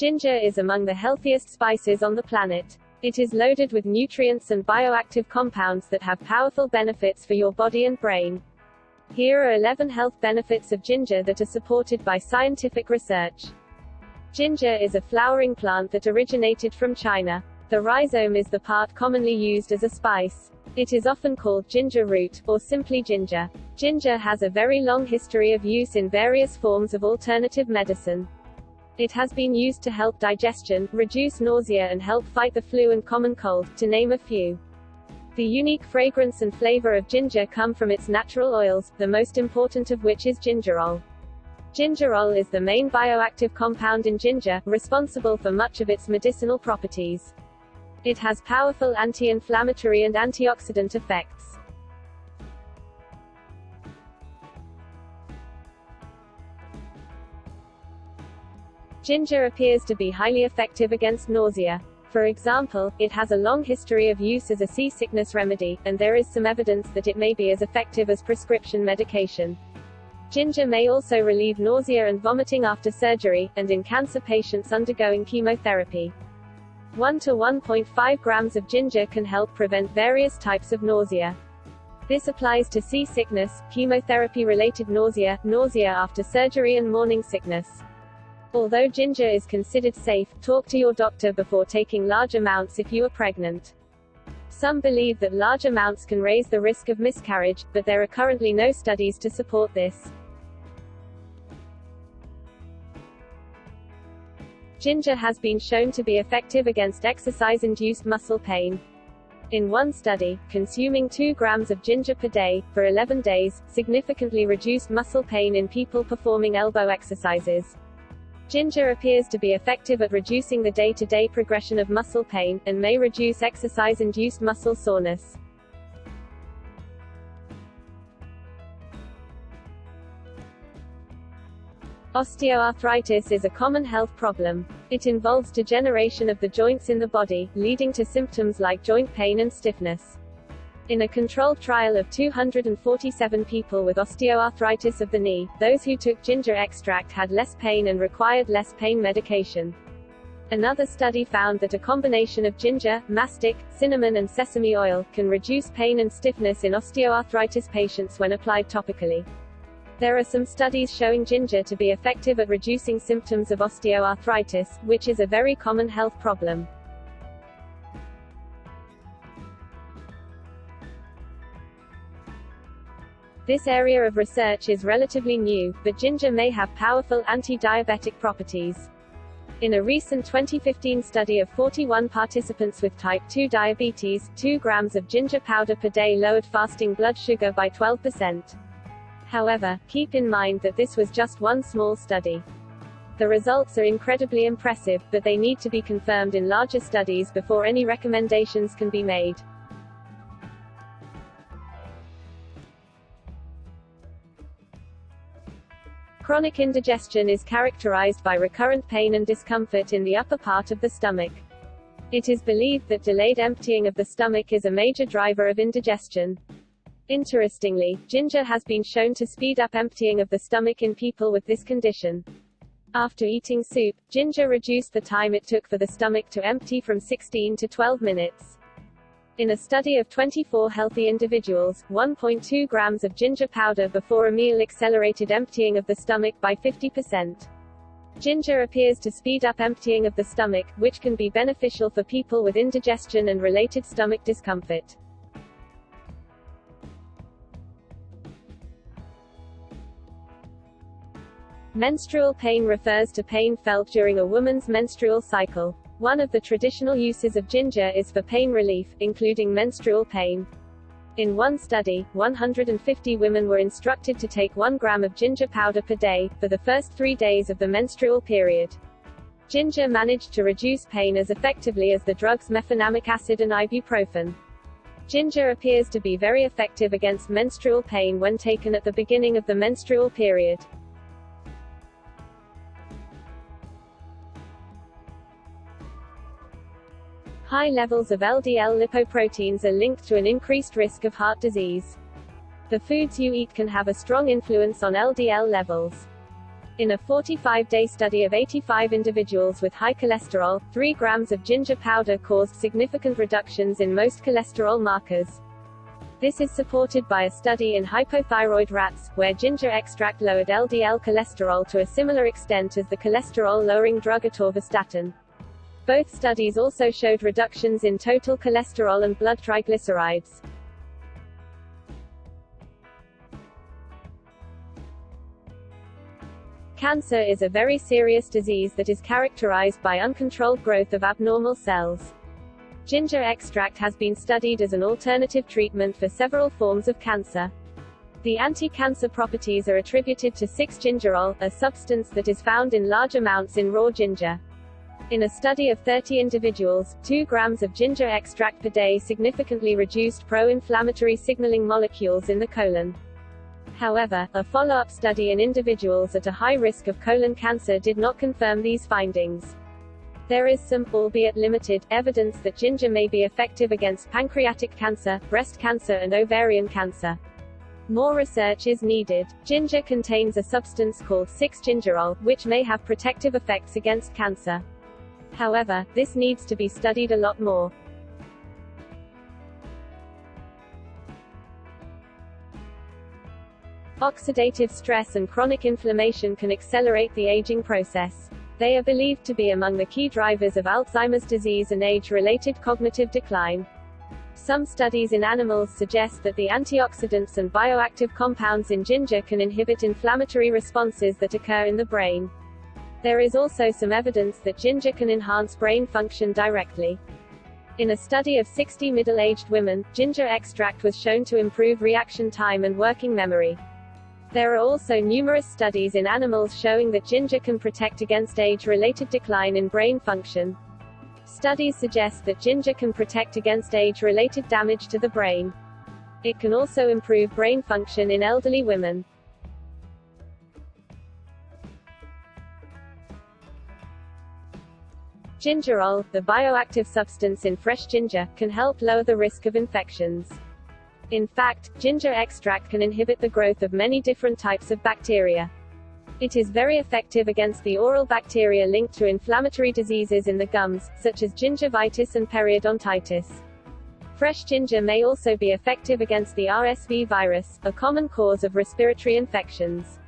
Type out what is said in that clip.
Ginger is among the healthiest spices on the planet. It is loaded with nutrients and bioactive compounds that have powerful benefits for your body and brain. Here are 11 health benefits of ginger that are supported by scientific research. Ginger is a flowering plant that originated from China. The rhizome is the part commonly used as a spice. It is often called ginger root, or simply ginger. Ginger has a very long history of use in various forms of alternative medicine. It has been used to help digestion, reduce nausea and help fight the flu and common cold, to name a few. The unique fragrance and flavor of ginger come from its natural oils, the most important of which is gingerol. Gingerol is the main bioactive compound in ginger, responsible for much of its medicinal properties. It has powerful anti-inflammatory and antioxidant effects. Ginger appears to be highly effective against nausea. For example, it has a long history of use as a seasickness remedy, and there is some evidence that it may be as effective as prescription medication. Ginger may also relieve nausea and vomiting after surgery, and in cancer patients undergoing chemotherapy. 1 to 1.5 grams of ginger can help prevent various types of nausea. This applies to seasickness, chemotherapy-related nausea, nausea after surgery and morning sickness. Although ginger is considered safe, talk to your doctor before taking large amounts if you are pregnant. Some believe that large amounts can raise the risk of miscarriage, but there are currently no studies to support this. Ginger has been shown to be effective against exercise-induced muscle pain. In one study, consuming 2 grams of ginger per day, for 11 days, significantly reduced muscle pain in people performing elbow exercises. Ginger appears to be effective at reducing the day-to-day progression of muscle pain, and may reduce exercise-induced muscle soreness. Osteoarthritis is a common health problem. It involves degeneration of the joints in the body, leading to symptoms like joint pain and stiffness. In a controlled trial of 247 people with osteoarthritis of the knee, those who took ginger extract had less pain and required less pain medication. Another study found that a combination of ginger, mastic, cinnamon and sesame oil can reduce pain and stiffness in osteoarthritis patients when applied topically. There are some studies showing ginger to be effective at reducing symptoms of osteoarthritis, which is a very common health problem. This area of research is relatively new, but ginger may have powerful anti-diabetic properties. In a recent 2015 study of 41 participants with type 2 diabetes, 2 grams of ginger powder per day lowered fasting blood sugar by 12%. However, keep in mind that this was just one small study. The results are incredibly impressive, but they need to be confirmed in larger studies before any recommendations can be made. Chronic indigestion is characterized by recurrent pain and discomfort in the upper part of the stomach. It is believed that delayed emptying of the stomach is a major driver of indigestion. Interestingly, ginger has been shown to speed up emptying of the stomach in people with this condition. After eating soup, ginger reduced the time it took for the stomach to empty from 16 to 12 minutes. In a study of 24 healthy individuals, 1.2 grams of ginger powder before a meal accelerated emptying of the stomach by 50%. Ginger appears to speed up emptying of the stomach, which can be beneficial for people with indigestion and related stomach discomfort. Menstrual pain refers to pain felt during a woman's menstrual cycle. One of the traditional uses of ginger is for pain relief, including menstrual pain. In one study, 150 women were instructed to take 1 gram of ginger powder per day, for the first 3 days of the menstrual period. Ginger managed to reduce pain as effectively as the drugs mefenamic acid and ibuprofen. Ginger appears to be very effective against menstrual pain when taken at the beginning of the menstrual period. High levels of LDL lipoproteins are linked to an increased risk of heart disease. The foods you eat can have a strong influence on LDL levels. In a 45-day study of 85 individuals with high cholesterol, 3 grams of ginger powder caused significant reductions in most cholesterol markers. This is supported by a study in hypothyroid rats, where ginger extract lowered LDL cholesterol to a similar extent as the cholesterol-lowering drug atorvastatin. Both studies also showed reductions in total cholesterol and blood triglycerides. Cancer is a very serious disease that is characterized by uncontrolled growth of abnormal cells. Ginger extract has been studied as an alternative treatment for several forms of cancer. The anti-cancer properties are attributed to 6-Gingerol, a substance that is found in large amounts in raw ginger. In a study of 30 individuals, 2 grams of ginger extract per day significantly reduced pro-inflammatory signaling molecules in the colon. However, a follow-up study in individuals at a high risk of colon cancer did not confirm these findings. There is some, albeit limited, evidence that ginger may be effective against pancreatic cancer, breast cancer and ovarian cancer. More research is needed. Ginger contains a substance called 6-Gingerol, which may have protective effects against cancer. However, this needs to be studied a lot more. Oxidative stress and chronic inflammation can accelerate the aging process. They are believed to be among the key drivers of Alzheimer's disease and age-related cognitive decline. Some studies in animals suggest that the antioxidants and bioactive compounds in ginger can inhibit inflammatory responses that occur in the brain. There is also some evidence that ginger can enhance brain function directly. In a study of 60 middle-aged women, ginger extract was shown to improve reaction time and working memory. There are also numerous studies in animals showing that ginger can protect against age-related decline in brain function. Studies suggest that ginger can protect against age-related damage to the brain. It can also improve brain function in elderly women. Gingerol, the bioactive substance in fresh ginger, can help lower the risk of infections. In fact, ginger extract can inhibit the growth of many different types of bacteria. It is very effective against the oral bacteria linked to inflammatory diseases in the gums, such as gingivitis and periodontitis. Fresh ginger may also be effective against the RSV virus, a common cause of respiratory infections.